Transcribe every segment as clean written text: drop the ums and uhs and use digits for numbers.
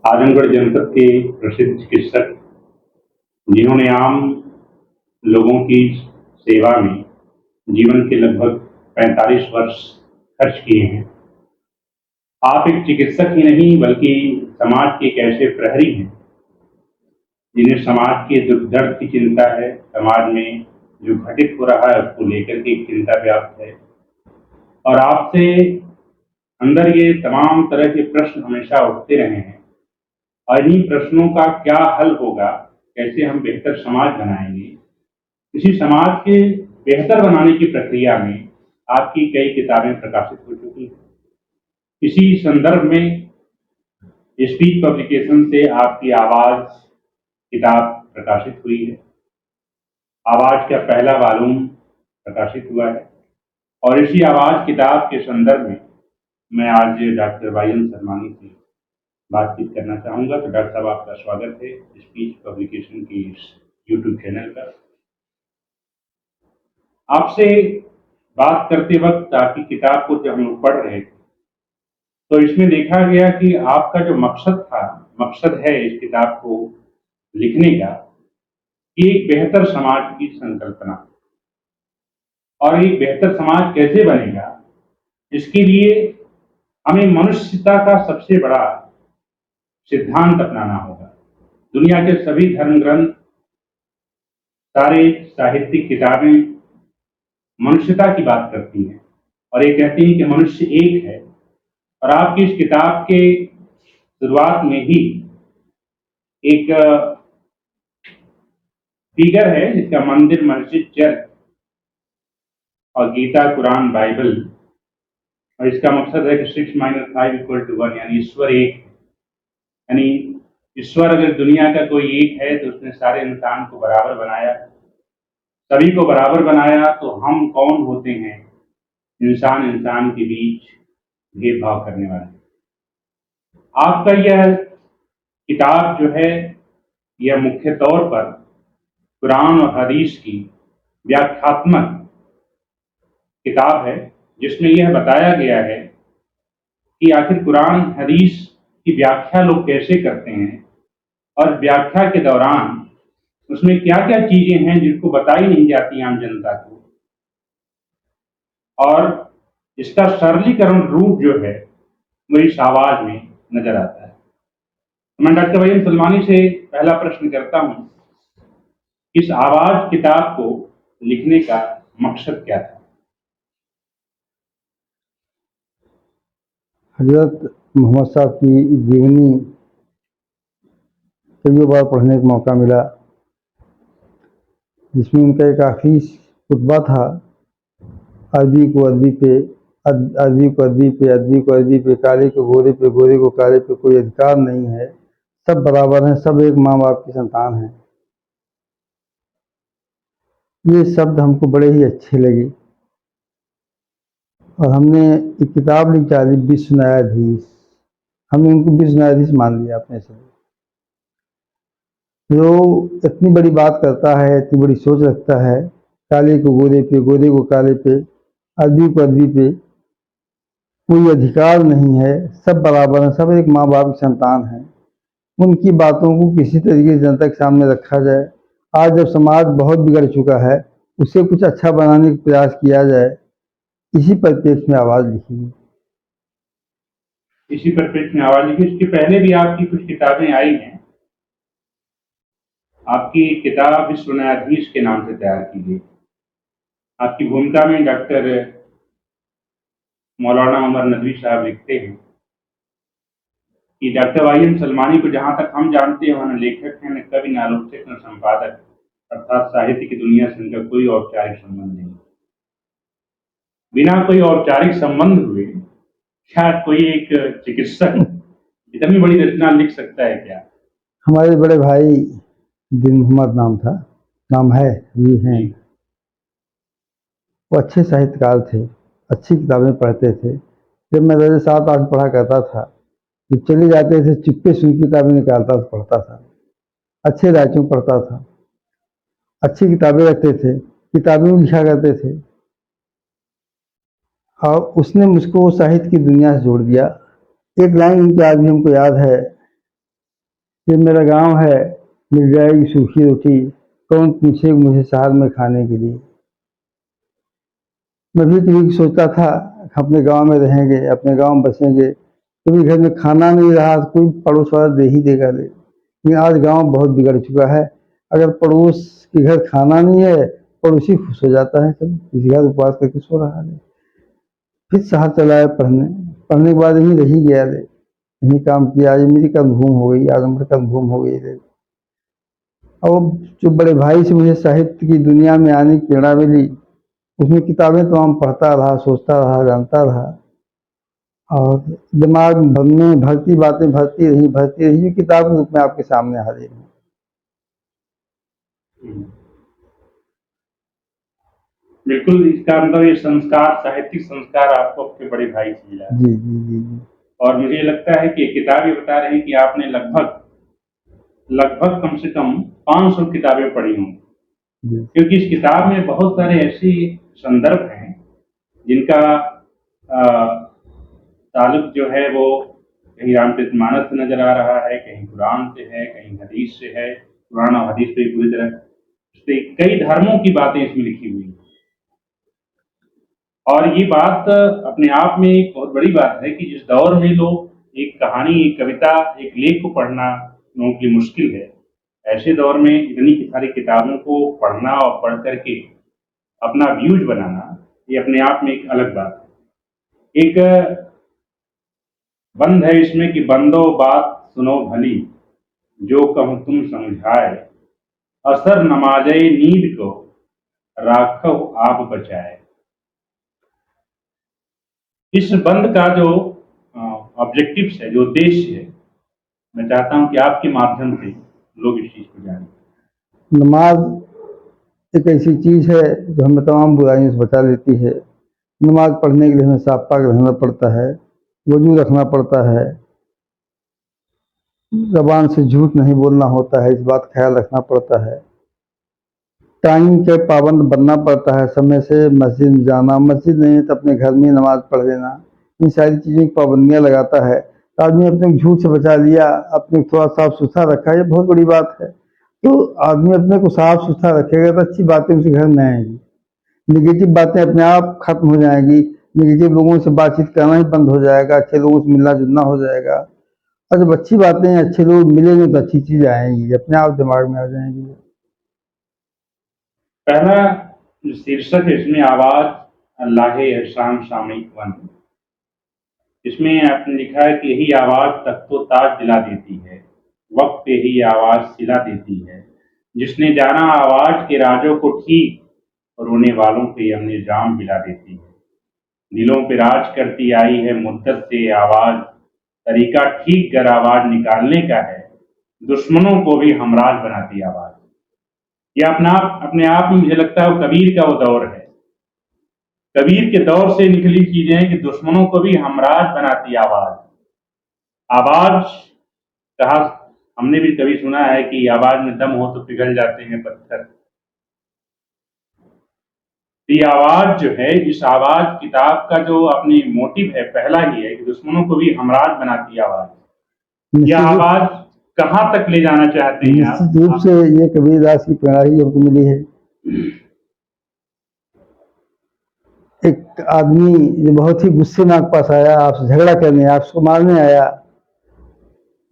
आजमगढ़ जनपद के प्रसिद्ध चिकित्सक जिन्होंने आम लोगों की सेवा में जीवन के लगभग 45 वर्ष खर्च किए हैं। आप एक चिकित्सक ही नहीं बल्कि समाज के एक ऐसे प्रहरी हैं जिन्हें समाज के दुख दर्द की चिंता है, समाज में जो घटित हो रहा है उसको लेकर के एक चिंता व्याप्त है। और आपसे अंदर ये तमाम तरह के प्रश्न हमेशा उठते रहे हैं और इन्हीं प्रश्नों का क्या हल होगा, कैसे हम बेहतर समाज बनाएंगे। इसी समाज के बेहतर बनाने की प्रक्रिया में आपकी कई किताबें प्रकाशित हो चुकी हैं। इसी संदर्भ में स्पीच पब्लिकेशन से आपकी आवाज किताब प्रकाशित हुई है। आवाज का पहला वॉल्यूम प्रकाशित हुआ है और इसी आवाज किताब के संदर्भ में मैं आज डॉक्टर वाई.एम. सरमानी से बातचीत करना चाहूंगा। तो डॉक्टर साहब, आपका स्वागत है स्पीच पब्लिकेशन की इस यूट्यूब चैनल पर। आपसे बात करते वक्त आपकी किताब को जब हम लोग पढ़ रहे थे तो इसमें देखा गया कि आपका जो मकसद है इस किताब को लिखने का, कि एक बेहतर समाज की संकल्पना। और एक बेहतर समाज कैसे बनेगा, इसके लिए हमें मनुष्यता का सबसे बड़ा सिद्धांत अपनाना होगा। दुनिया के सभी धर्म ग्रंथ, सारे साहित्यिक किताबें मनुष्यता की बात करती हैं और ये कहती हैं कि मनुष्य एक है। और आपकी इस किताब के शुरुआत में ही एक फिगर है जिसका मंदिर, मस्जिद, चर्च और गीता, कुरान, बाइबल, और इसका मकसद है कि 6 - 5 = 1, यानी ईश्वर एक है। यानी ईश्वर अगर दुनिया का कोई एक है तो उसने सारे इंसान को बराबर बनाया, सभी को बराबर बनाया। तो हम कौन होते हैं इंसान के बीच भेदभाव करने वाले। आपका यह किताब जो है यह मुख्य तौर पर कुरान और हदीस की व्याख्यात्मक किताब है, जिसमें यह बताया गया है कि आखिर कुरान हदीस की व्याख्या लोग कैसे करते हैं और व्याख्या के दौरान उसमें क्या क्या चीजें हैं जिनको बताई नहीं जाती आम जनता को, और इसका सरलीकरण रूप जो है वो इस आवाज में नजर आता है। तो मैं डॉक्टर वाई.एम. सलमानी से पहला प्रश्न करता हूं, इस आवाज किताब को लिखने का मकसद क्या था? हजरत मोहम्मद साहब की जीवनी कई बार पढ़ने का मौका मिला, जिसमें उनका एक आखिरी खुतबा था, अरबी को अरबी पे, अरबी को अरबी पे, अरबी को अरबी पे, काले को गोरे पे, गोरे को काले पे कोई अधिकार नहीं है, सब बराबर हैं, सब एक माँ बाप की संतान हैं। ये शब्द हमको बड़े ही अच्छे लगे और हमने एक किताब निकाली, विश्व न्यायाधीश। हमने उनको विश्व न्यायाधीश मान लिया अपने से। जो इतनी बड़ी बात करता है, इतनी बड़ी सोच रखता है, काले को गोरे पे, गोरे को काले पे, अरबी को अरबी पे कोई अधिकार नहीं है, सब बराबर हैं, सब एक माँ बाप की संतान हैं। उनकी बातों को किसी तरीके से जनता के सामने रखा जाए। आज जब समाज बहुत बिगड़ चुका है, उसे कुछ अच्छा बनाने का प्रयास किया जाए, इसी परिप्रेक्ष्य में आवाज लिखी है। इसी परिप्रेक्ष्य में आवाज लिखी। इसके पहले भी आपकी कुछ किताबें आई हैं। आपकी किताब विश्व न्यायाधीश के नाम से तैयार की गई। आपकी भूमिका में डॉक्टर मौलाना उमर नदवी साहब लिखते हैं कि डॉक्टर वाई.एम. सलमानी को जहां तक हम जानते हैं, वह न लेखक हैं, न कवि, न आलोचक, न संपादक, अर्थात साहित्य की दुनिया से उनका कोई औपचारिक संबंध नहीं। बिना कोई औपचारिक संबंध हुए क्या कोई एक चिकित्सक इतनी बड़ी रचना लिख सकता है क्या? हमारे बड़े भाई दिन मोहम्मद नाम था, नाम है, ये हैं, वो अच्छे साहित्यकार थे, अच्छी किताबें पढ़ते थे। जब मैं दर्जे 7-8 पढ़ा करता था, जब चले जाते थे चुप्पे से किताबें निकालता था, पढ़ता था, अच्छे राइटिंग पढ़ता था, अच्छी किताबें रखते थे, किताबें भी लिखा करते थे। और उसने मुझको साहित्य की दुनिया से जोड़ दिया। एक लाइन उनकी आज भी हमको याद है ये मेरा गांव है, मिल जाएगी सूखी रोटी, कौन पूछेगा मुझे शहर में खाने के लिए। मैं भी कभी सोचता था अपने गांव में रहेंगे, अपने गांव में बसेंगे, कभी घर में खाना नहीं रहा तो कोई पड़ोस वाला दे ही देगा ले। लेकिन आज गांव बहुत बिगड़ चुका है, अगर पड़ोस के घर खाना नहीं है, पड़ोसी खुश हो जाता है, चलो किसी घर उपवास करके सो रहा है। फिर शहर चला है पढ़ने, पढ़ने के बाद यहीं रही गया ले, यहीं काम किया, आज मेरी कर्मभूमि हो गई, आजमगढ़ कर्मभूमि हो गई ले। और जो बड़े भाई से मुझे साहित्य की दुनिया में आने की प्रेरणा मिली, उसमें किताबें तमाम पढ़ता रहा, सोचता रहा, जानता रहा, और दिमाग में भरती बातें भरती रही, जो किताब के रूप में आपके सामने हाजिर है। बिल्कुल, इसका मतलब ये संस्कार, साहित्यिक संस्कार आपको आपके बड़े भाई से मिला है। जी जी जी जी। और मुझे लगता है कि ये किताब ये बता रही है कि आपने लगभग लगभग कम से कम 500 किताबें पढ़ी होंगी, जी क्योंकि इस किताब में बहुत सारे ऐसे संदर्भ हैं जिनका ताल्लुक जो है वो कहीं रामचरितमानस से नजर आ रहा है, कहीं कुरान से है, कहीं हदीस से है। कुरान और हदीस पे पूरी तरह से कई धर्मों की बातें इसमें लिखी हुई हैं। और ये बात अपने आप में एक बहुत बड़ी बात है कि जिस दौर में लोग एक कहानी, एक कविता, एक लेख को पढ़ना लोगों के लिए मुश्किल है, ऐसे दौर में इतनी सारी किताबों को पढ़ना और पढ़ करके अपना व्यूज बनाना, ये अपने आप में एक अलग बात है। एक बंद है इसमें कि बंदो बात सुनो भली, जो कहूँ तुम समझाए, असर नमाजे नींद को राखो आप बचाए। इस बंद का जो ऑब्जेक्टिव है, जो उद्देश्य है, मैं चाहता हूं कि आपके माध्यम से लोग इस चीज को जानें। नमाज एक ऐसी चीज है जो हमें तमाम बुराइयों से बचा लेती है। नमाज पढ़ने के लिए हमें साफ पाक रहना पड़ता है, वजू रखना पड़ता है, जबान से झूठ नहीं बोलना होता है, इस बात का ख्याल रखना पड़ता है, टाइम के पाबंद बनना पड़ता है, समय से मस्जिद में जाना, मस्जिद नहीं है तो अपने घर में नमाज पढ़ लेना, इन सारी चीज़ों की पाबंदियाँ लगाता है। तो आदमी अपने झूठ से बचा लिया, अपने थोड़ा साफ सुथरा रखा, ये बहुत बड़ी बात है। तो आदमी अपने को साफ सुथरा रखेगा तो अच्छी बातें उसके घर में आएंगी, निगेटिव बातें अपने आप खत्म हो जाएंगी, निगेटिव लोगों से बातचीत करना ही बंद हो जाएगा, अच्छे लोगों से मिलना जुलना हो जाएगा। और जब अच्छी बातें, अच्छे लोग मिलेंगे तो अच्छी चीज़ें आएंगी, अपने आप दिमाग में आ जाएंगी। पहला जो शीर्षक है इसमें आवाज अल्लाह एहसान सामयिक वन, इसमें आपने लिखा है कि यही आवाज तख्तो ताज दिला देती है, वक्त पे ही आवाज सिला देती है, जिसने जाना आवाज के राजों को ठीक, और रोने वालों को हमने जाम पिला देती है। दिलों पे राज करती आई है मुद्दत से आवाज, तरीका ठीक गर आवाज निकालने का है, दुश्मनों को भी हमराज बनाती आवाज। ये अपने आप में मुझे लगता है वो कबीर का वो दौर है, कबीर के दौर से निकली चीजें हैं कि दुश्मनों को भी हमराज बनाती आवाज। आवाज कहा, हमने भी कभी सुना है कि आवाज में दम हो तो पिघल जाते हैं पत्थर। ये आवाज जो है, इस आवाज किताब का जो अपनी मोटिव है पहला ही है कि दुश्मनों को भी हमराज बनाती आवाज। यह आवाज कहाँ तक ले जाना चाहते हैं आप? निश्चित रूप से ये कबीरदास की प्रेरणा ही हमको मिली है। एक आदमी जो बहुत ही गुस्से में आपके पास आया, आपसे झगड़ा करने, आपको मारने आया,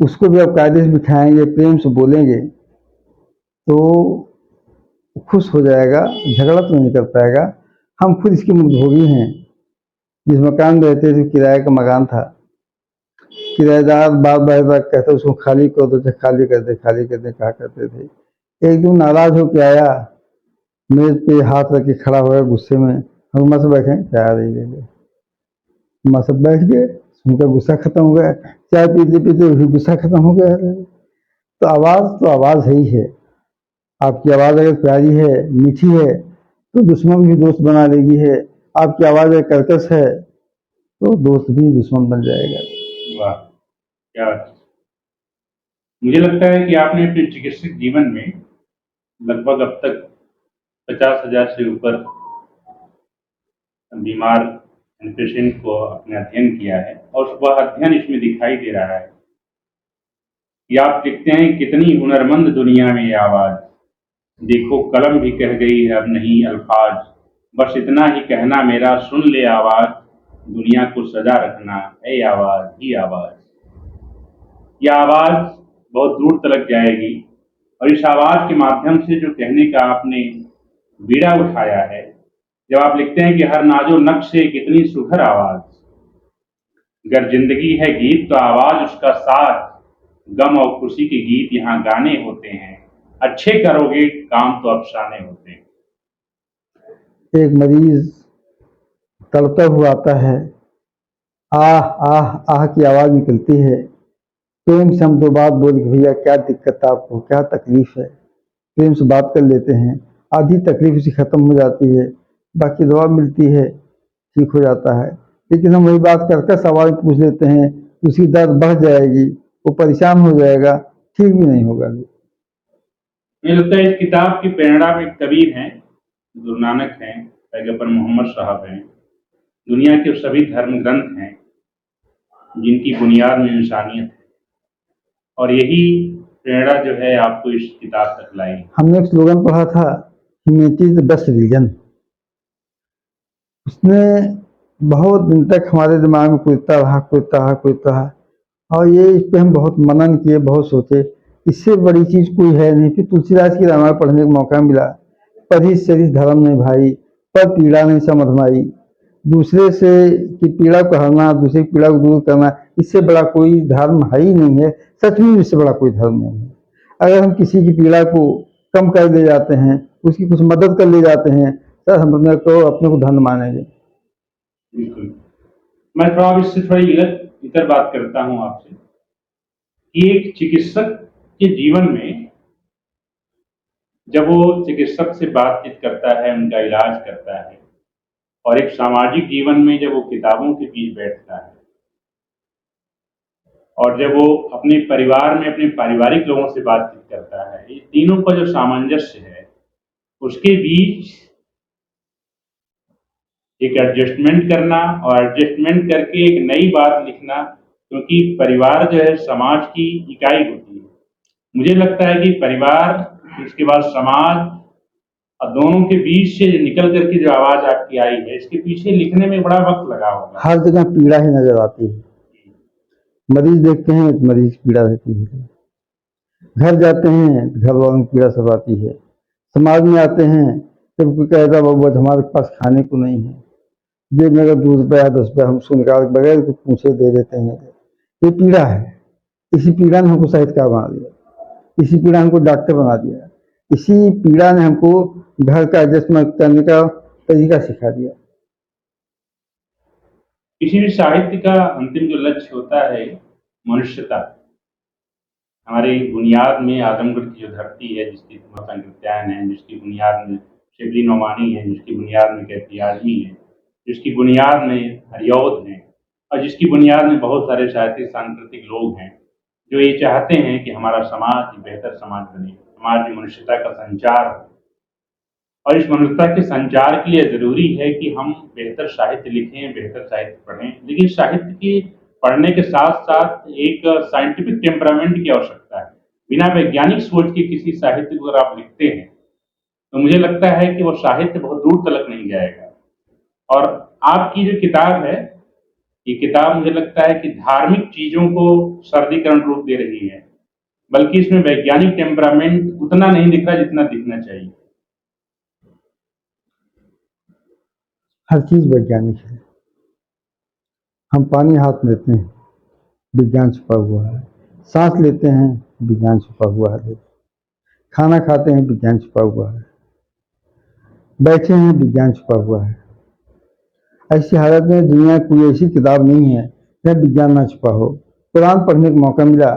उसको भी आप कायदे से बिठाएंगे, प्रेम से बोलेंगे तो खुश हो जाएगा, झगड़ा तो नहीं कर पाएगा। हम खुद इसके मुखभोगी हैं। जिस मकान में रहते थे किराए का मकान था, किराएदार बार बार बार कहते उसको खाली कर दो, खाली कर दे, खाली कर दे कहा करते थे। एक दिन नाराज होके आया, मेज पे हाथ रख के खड़ा हो गया गुस्से में, हम मस्त बैठे, चाय ले ले, मस्त बैठ गए, उनका गुस्सा खत्म हो गया, चाय पीते पीते वही गुस्सा खत्म हो गया। तो आवाज है ही है। आपकी आवाज अगर प्यारी है, मीठी है, तो दुश्मन भी दोस्त बना लेगी है। आपकी आवाज अगर कर्कश है तो दोस्त भी दुश्मन बन जाएगा। वाह, क्या मुझे लगता है कि आपने अपने चिकित्सक जीवन में लगभग अब तक 50,000 से ऊपर बीमार पेशेंट को अपने अध्ययन किया है, और वह अध्ययन इसमें दिखाई दे रहा है या आप लिखते हैं कितनी हुनरमंद दुनिया में ये आवाज़, देखो कलम भी कह गई है अब नहीं अल्फाज, बस इतना ही कहना मेरा सुन ले आवाज़, दुनिया को सजा रखना है आवाज़ ही आवाज़। यह आवाज़ बहुत दूर तलक जाएगी और इस आवाज़ के माध्यम से जो कहने का आपने बीड़ा उठाया है, जब आप लिखते हैं कि हर नाजो नक्श से कितनी सुघर आवाज़, अगर जिंदगी है गीत तो आवाज़ उसका साथ, गम और खुशी के गीत यहाँ गाने होते हैं, अच्छे करोगे काम तो अफसाने होते हैं। एक मरीज तड़पता हुआ आता है, आह आह आह की आवाज़ निकलती है। प्रेम से हम दो बात बोल के भैया क्या दिक्कत है आपको, क्या तकलीफ है, प्रेम से बात कर लेते हैं, आधी तकलीफ उसी खत्म हो जाती है, बाकी दवा मिलती है, ठीक हो जाता है। लेकिन हम वही बात कर सवाल पूछ लेते हैं, उसकी दर्द बढ़ जाएगी, वो परेशान हो जाएगा, ठीक भी नहीं होगा। मुझे लगता है इस किताब की प्रेरणा में कबीर हैं, गुरु नानक हैं, पैगंबर मोहम्मद साहब हैं, दुनिया के सभी धर्म ग्रंथ हैं जिनकी बुनियाद में इंसानियत है, और यही प्रेरणा जो है आपको इस किताब तक लाई। हमने एक स्लोगन पढ़ा था, humanity is the best religion. उसने बहुत दिन तक हमारे दिमाग में कूदता रहा, और ये इस पे हम बहुत मनन किए, बहुत सोचे, इससे बड़ी चीज कोई है नहीं। फिर तुलसीदास की रामायण पढ़ने का मौका मिला, परिस सरिस धर्म नहीं भाई, पर पीड़ा नहीं समझ माई, दूसरे से की पीड़ा को हरना, दूसरे की पीड़ा को दूर करना, इससे बड़ा कोई धर्म है ही नहीं है। सच में इससे बड़ा कोई धर्म नहीं है। अगर हम किसी की पीड़ा को कम कर ले जाते हैं, उसकी कुछ मदद कर ले जाते हैं, सर हम अपने को धन मानेंगे। बिल्कुल, मैं थोड़ा इससे थोड़ी इतर बात करता हूँ आपसे कि एक चिकित्सक के जीवन में जब वो चिकित्सक से बातचीत करता है, उनका इलाज करता है, और एक सामाजिक जीवन में जब वो किताबों के बीच बैठता है, और जब वो अपने परिवार में अपने पारिवारिक लोगों से बातचीत करता है, ये तीनों का जो सामंजस्य है, उसके बीच एक एडजस्टमेंट करना और एडजस्टमेंट करके एक नई बात लिखना, क्योंकि परिवार जो है समाज की इकाई होती है। मुझे लगता है कि परिवार, उसके बाद समाज, और दोनों के बीच से निकल करके जो आवाज आपकी आई है, इसके पीछे लिखने में बड़ा वक्त लगा होगा। हर जगह पीड़ा ही नजर आती है। मरीज देखते हैं तो मरीज की पीड़ा रहती है, घर जाते हैं तो घर वालों की पीड़ा सब आती है, समाज में आते हैं जब कोई कहता है बाबू हमारे पास खाने को नहीं है, जेब में अगर 2 रुपया 10 रुपया हम उसको निकाल के बगैर कुछ पूछे दे देते हैं। ये पीड़ा है। इसी पीड़ा ने हमको साहित्यकार बना दिया, इसी पीड़ा ने हमको डॉक्टर बना दिया, इसी पीड़ा ने हमको घर का एडजस्टमेंट करने का तरीका सिखा दिया। किसी भी साहित्य का अंतिम जो लक्ष्य होता है मनुष्यता। हमारी बुनियाद में आजमगढ़ की जो धरती है, जिसकी संकृत्यायन है, जिसकी बुनियाद में शिबली नोमानी है, जिसकी बुनियाद में कैफी आजमी है, जिसकी बुनियाद में हरिऔध है, और जिसकी बुनियाद में बहुत सारे साहित्यिक सांस्कृतिक लोग हैं जो ये चाहते हैं कि हमारा समाज बेहतर समाज बने, समाज में मनुष्यता का संचार हो। और इस मनुष्यता के संचार के लिए जरूरी है कि हम बेहतर साहित्य लिखें, बेहतर साहित्य पढ़ें, लेकिन साहित्य की पढ़ने के साथ साथ एक साइंटिफिक टेम्परामेंट की आवश्यकता है। बिना वैज्ञानिक सोच के किसी साहित्य को अगर आप लिखते हैं तो मुझे लगता है कि वो साहित्य बहुत दूर तक नहीं जाएगा। और आपकी जो किताब है, ये किताब मुझे लगता है कि धार्मिक चीजों को सर्दीकरण रूप दे रही है, बल्कि इसमें वैज्ञानिक टेम्परामेंट उतना नहीं दिख रहा जितना दिखना चाहिए। हर चीज वैज्ञानिक है। हम पानी हाथ में लेते हैं, विज्ञान छुपा हुआ है, सांस लेते हैं, विज्ञान छुपा हुआ है, खाना खाते हैं, विज्ञान छुपा हुआ है, बैठे हैं, विज्ञान छुपा हुआ है। ऐसी हालत में दुनिया की कोई ऐसी किताब नहीं है जहाँ विज्ञान ना छुपा हो। कुरान पढ़ने का मौका मिला,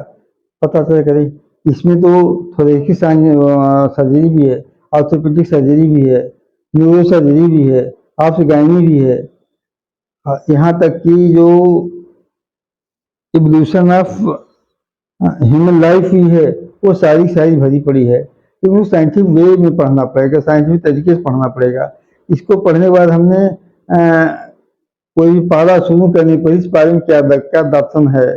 पता चला करे इसमें तो थोरेसिक सर्जरी भी है, ऑर्थोपेडिक सर्जरी भी है, न्यूरो सर्जरी भी है, ऑब्स्टेट्रिक भी है, यहाँ तक कि जो इवोल्यूशन ऑफ ह्यूमन लाइफ ही है वो सारी भरी पड़ी है। लेकिन उस साइंटिफिक वे में पढ़ना पड़ेगा, साइंटिफिक तरीके से पढ़ना पड़ेगा। इसको पढ़ने के बाद हमने कोई भी पारा शुरू करने पर इस बारे में क्या दर्शन है,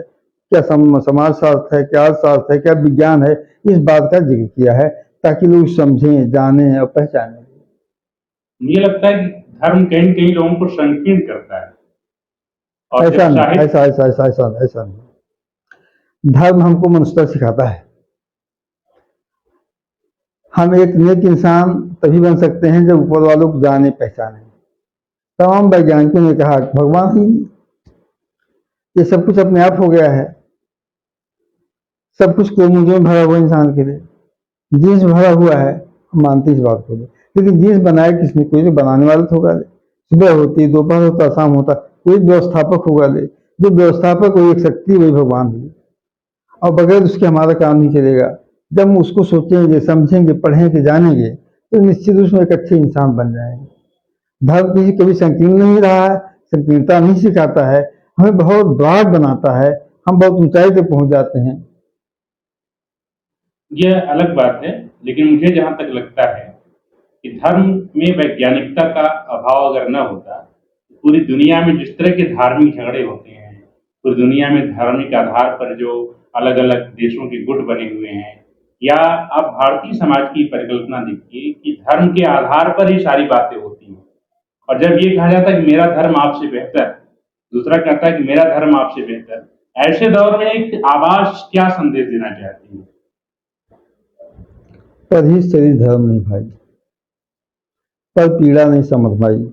क्या समाजशास्त्र है, क्या अर्थशास्त्र है, क्या विज्ञान है, इस बात का जिक्र किया है ताकि लोग समझें, जानें और पहचानें। मुझे लगता है कि धर्म कहीं न कहीं लोगों को संकीर्ण करता है और जब ऐसा नहीं, साहित्य ऐसा नहीं। धर्म हमको मनुष्यता सिखाता है। हम एक नेक इंसान तभी बन सकते हैं जब ऊपर वालों को जाने पहचाने। तमाम वैज्ञानिकों ने कहा भगवान ही नहीं, ये सब कुछ अपने आप हो गया है। सब कुछ क्रोमोसोम में भरा हुआ इंसान के लिए, जीन्स भरा हुआ है, हम मानते इस बात को। लेकिन जीन्स बनाया किसने? कोई तो बनाने वाला तो होगा। सुबह होती, दोपहर होता, शाम होता, कोई व्यवस्थापक होगा। जो व्यवस्थापक कोई एक शक्ति, वही भगवान हुई। और बगैर उसके हमारा काम नहीं चलेगा। जब हम उसको सोचेंगे, समझेंगे, पढ़ेंगे, जानेंगे, तो निश्चित रूप में एक अच्छे इंसान बन जाएंगे। धर्म किसी कभी संकीर्ण नहीं रहा है, संकीर्णता नहीं सिखाता है, हमें बहुत ब्रॉड बनाता है, हम बहुत ऊंचाई पे पहुंच जाते हैं। यह अलग बात है, लेकिन मुझे जहाँ तक लगता है कि धर्म में वैज्ञानिकता का अभाव अगर न होता, पूरी दुनिया में जिस तरह के धार्मिक झगड़े होते हैं, पूरी दुनिया में धार्मिक आधार पर जो अलग-अलग देशों के गुट बने हुए हैं, या आप भारतीय समाज की परिकल्पना देखिए कि धर्म के आधार पर ही सारी बातें होती हैं। और जब ये कहा जाता है कि मेरा धर्म आपसे बेहतर, दूसरा कहता है कि मेरा धर्म आपसे बेहतर, ऐसे दौर में एक आवाज क्या संदेश देना चाहती है? पर ही शरीर धर्म नहीं भाई, पर पीड़ा नहीं समझ भाई।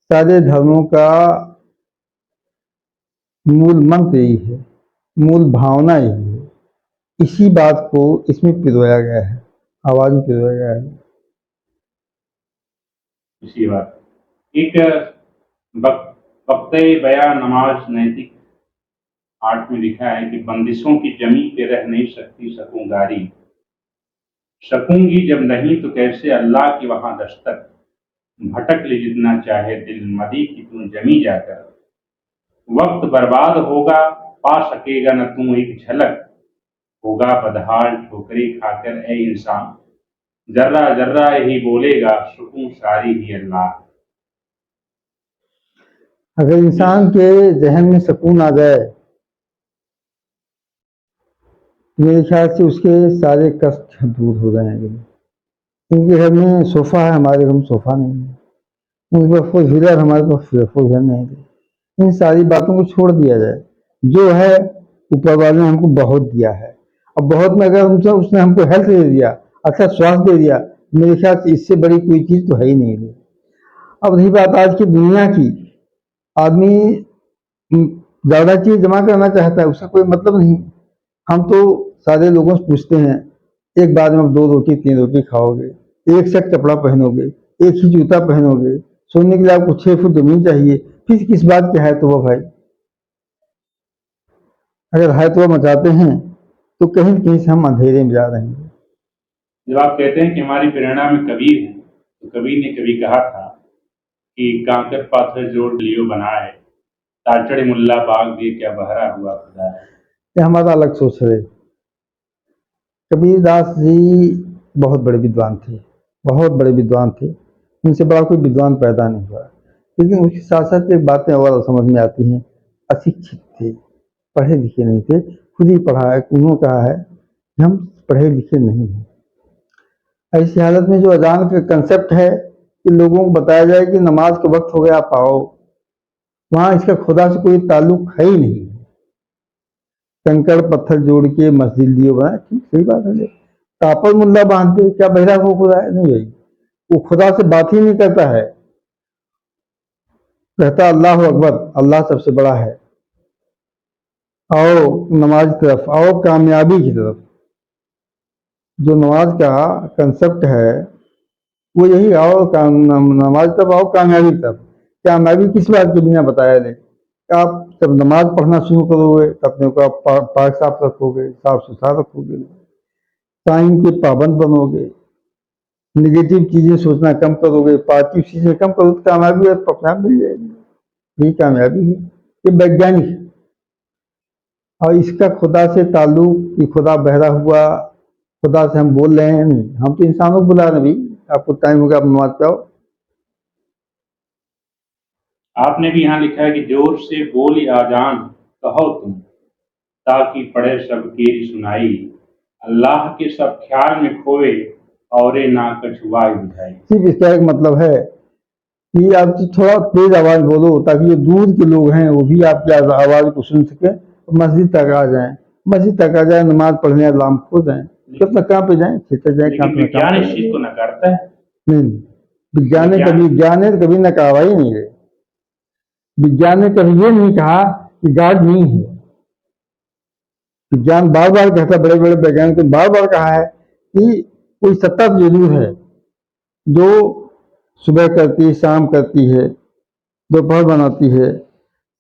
सारे धर्मों का मूल मंत्र यही है, मूल भावना यही है। इसी बात को इसमें पिरोया गया है, आवाज में पिरोया गया है। इसी बात एक वक्ते बया नमाज नैतिक 8 में लिखा है कि बंदिशों की जमी पे रह नहीं सकती सकूंगारी, सकूंगी जब नहीं तो कैसे अल्लाह की वहां दस्तक, भटक ले जितना चाहे दिल मदी की तू जमी जाकर, वक्त बर्बाद होगा पा सकेगा न तू एक झलक, होगा बदहाल ठोकरी खाकर ए इंसान, जर्रा जर्रा यही बोलेगा सुकून सारी ही अल्लाह। अगर इंसान के जहन में सुकून आ जाए, मेरे ख्याल से उसके सारे कष्ट दूर हो जाएंगे। उनके घर में सोफा है, हमारे घर में सोफा नहीं है। उनके पास फोर व्हीलर, हमारे पास फोर व्हीलर नहीं है। इन सारी बातों को छोड़ दिया जाए। जो है ऊपर वाले ने हमको बहुत दिया है, और बहुत में अगर हमसे उसने हमको हेल्थ दे दिया, अच्छा स्वास्थ्य दे दिया, मेरे ख्याल से इससे बड़ी कोई चीज तो है ही नहीं। अब रही बात आज की दुनिया की, आदमी ज्यादा चीज जमा करना चाहता है, उसका कोई मतलब नहीं। हम तो सारे लोगों से पूछते हैं, एक बाद में आप 2 रोटी 3 रोटी खाओगे, एक सेट कपड़ा पहनोगे, एक ही जूता पहनोगे, सोने के लिए आपको 6 फुट जमीन चाहिए, फिर किस बात की है तो वो भाई? अगर है तो मचाते हैं तो कहीं न कहीं से हम अंधेरे में जा रहे हैं। जब आप कहते हैं कि हमारी प्रेरणा में कबीर है, तो कबीर ने कभी कहा था कि कांकर पाथर जोड़ लियो बनाए, ताचड़े मुल्ला बाग दे क्या बहरा हुआ खुदा है। ये हमारा अलग सोच है। कबीरदास जी बहुत बड़े विद्वान थे, बहुत बड़े विद्वान थे। उनसे बड़ा कोई विद्वान पैदा नहीं हुआ। लेकिन उसके साथ साथ एक बातें और समझ में आती हैं। अशिक्षित थे, पढ़े लिखे नहीं थे। खुद ही पढ़ा है, उन्होंने कहा है कि हम पढ़े लिखे नहीं हैं। ऐसी हालत में जो अजान का कंसेप्ट है कि लोगों को बताया जाए कि नमाज का वक्त हो गया, आप आओ, वहां इसका खुदा से कोई ताल्लुक है ही नहीं। कंकड़ पत्थर जोड़ के मस्जिद दियो बनाए, ठीक सही बात है। तापर मुल्ला बांधते, क्या बहरा हो खुदा है? नहीं भाई, वो खुदा से बात ही नहीं करता है। कहता अल्लाह अकबर, अल्लाह सबसे बड़ा है। आओ नमाज की तरफ, आओ कामयाबी की तरफ। जो नमाज का कंसेप्ट है वो यही, आओ नमाज तरफ आओ, कामयाबी की तरफ। कामयाबी किस बात के बिना बताया नहीं? आप जब नमाज पढ़ना शुरू करोगे तो अपने को आप पाक साफ रखोगे, साफ सुथरा रखोगे, टाइम के पाबंद बनोगे, निगेटिव चीजें सोचना कम करोगे, पॉजिटिव चीजें कम करोगे, तो कामयाबी अपने आप मिल जाएगी। यही कामयाबी है। ये वैज्ञानिक है। और इसका खुदा से ताल्लुक कि खुदा बहरा हुआ, खुदा से हम बोल रहे हैं, नहीं, हम तो इंसानों को बुला रहे हैं। भाई आपको टाइम हो गया, आप नमाज पे आओ। आपने भी यहाँ लिखा है कि जोर से बोली आजान कहो तुम, ताकि पढ़े सब केरी सुनाई, अल्लाह के सब ख्याल में खोए और ना कछुआई बुझाई। सिर्फ इसका एक मतलब है कि आप थोड़ा तेज आवाज बोलो ताकि जो दूर के लोग हैं वो भी आपकी आवाज को सुन सके और मस्जिद तक आ जाएं। मस्जिद तक आ जाए, नमाज पढ़ने अल्लाह खो जाए, तो अपना काम पे जाए, खेत जाए, काम लेकिन पे काम विज्ञान इस चीज करें। को नकारता है। नहीं, विज्ञान ने कभी नकारा ही नहीं है। विज्ञान ने कभी ये नहीं कहा कि गॉड नहीं है। विज्ञान बार बार कहता, बड़े बड़े वैज्ञानिकों ने बार बार कहा है कि कोई सत्ता जरूर है जो सुबह करती है, शाम करती है, दोपहर बनाती है,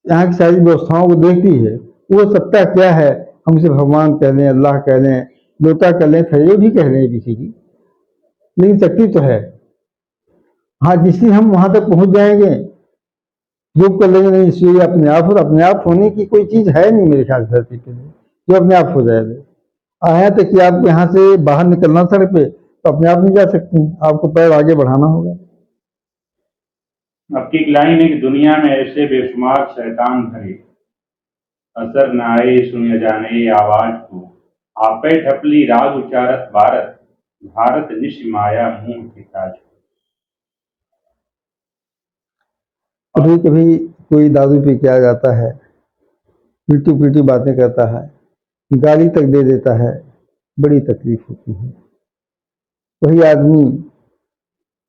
यहाँ की सारी व्यवस्थाओं को देखती है। वो सत्ता क्या है, हम उसे भगवान कह लें, अल्लाह कह लें, देवता कह लें, खैर भी कह लें किसी की, लेकिन शक्ति तो है। हाँ, जिस दिन हम वहां तक पहुंच जाएंगे, योग कर लेंगे, नहीं इसलिए अपने आप हो, अपने आप होने की कोई चीज है नहीं मेरे ख्याल से धरती पे जो अपने आप हो जाएगा। आया तक कि आपको यहाँ से बाहर निकलना सड़क पे, तो अपने आप नहीं जा सकते, आपको पैर आगे बढ़ाना होगा। आपकी एक लाइन है कि दुनिया में ऐसे बेशुमार शैतान भरे, असर न आए सुन जाने आवाज को, आपे ढपली राग उचारत भारत, भारत निश माया मुंह के ताज। कभी कभी कोई दारू पी के आ जाता है, उल्टी पुल्टी बातें करता है, गाली तक दे देता है, बड़ी तकलीफ होती है। वही आदमी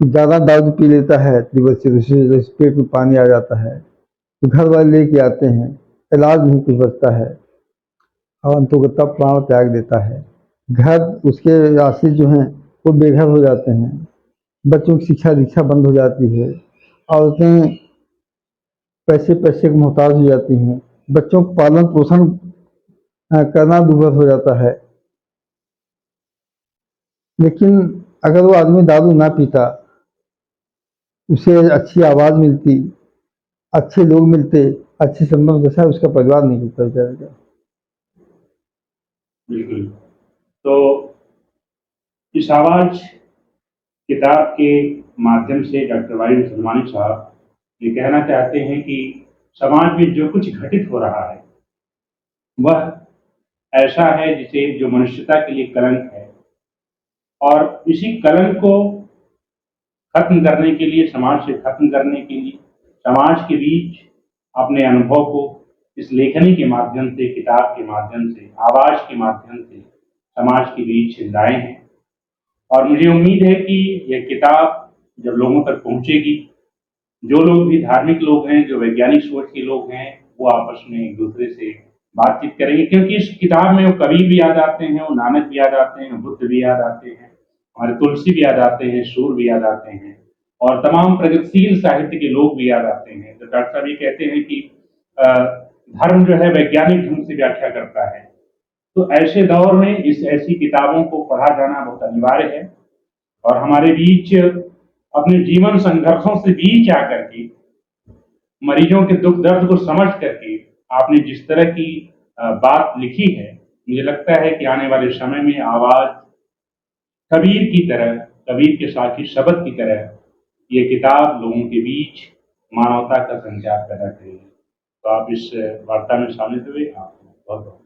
ज्यादा दारू पी लेता है, पेट में पानी आ जाता है, तो घर वाले लेके आते हैं, इलाज नहीं कुछ बचता है और अंततः प्राण त्याग देता है। घर, उसके आश्रित जो हैं वो बेघर हो जाते हैं, बच्चों की शिक्षा दीक्षा बंद हो जाती है, औरतें पैसे पैसे की मोहताज हो जाती हैं, बच्चों को पालन पोषण करना दुर्भर हो जाता है। लेकिन अगर वो आदमी दारू ना पीता, उसे अच्छी आवाज मिलती, अच्छे लोग मिलते, अच्छे संबंध के साथ उसका परिवार नहीं मिलता बेचारे का। बिल्कुल। तो इस आवाज किताब के माध्यम से डॉक्टर वाहिद सलमानी साहब ये कहना चाहते हैं कि समाज में जो कुछ घटित हो रहा है वह ऐसा है जिसे जो मनुष्यता के लिए कलंक है, और इसी कलंक को खत्म करने के लिए, समाज से खत्म करने के लिए, समाज के बीच अपने अनुभव को इस लेखनी के माध्यम से, किताब के माध्यम से, आवाज के माध्यम से समाज के बीच लाए हैं। और मुझे उम्मीद है कि यह किताब जब लोगों तक पहुंचेगी, जो लोग भी धार्मिक लोग हैं, जो वैज्ञानिक सोच के लोग हैं, वो आपस में एक दूसरे से बातचीत करेंगे, क्योंकि इस किताब में वो कबीर भी याद आते हैं, वो नानक भी याद आते हैं, बुद्ध भी याद आते हैं, हमारे तुलसी भी याद आते हैं, सूर भी याद आते हैं, और तमाम प्रगतिशील साहित्य के लोग भी याद आते हैं। तो डॉक्टर साहब ये कहते हैं कि धर्म जो है वैज्ञानिक ढंग से व्याख्या करता है। तो ऐसे दौर में ऐसी किताबों को पढ़ा जाना बहुत अनिवार्य है, और हमारे बीच अपने जीवन संघर्षों से बीच आकर के, मरीजों के दुख दर्द को समझ करके आपने जिस तरह की बात लिखी है, मुझे लगता है कि आने वाले समय में आवाज कबीर की तरह, कबीर के साथी शब्द की तरह ये किताब लोगों के बीच मानवता का संचार पैदा करेगी। तो आप इस वार्ता में शामिल हुए, आपको बहुत बहुत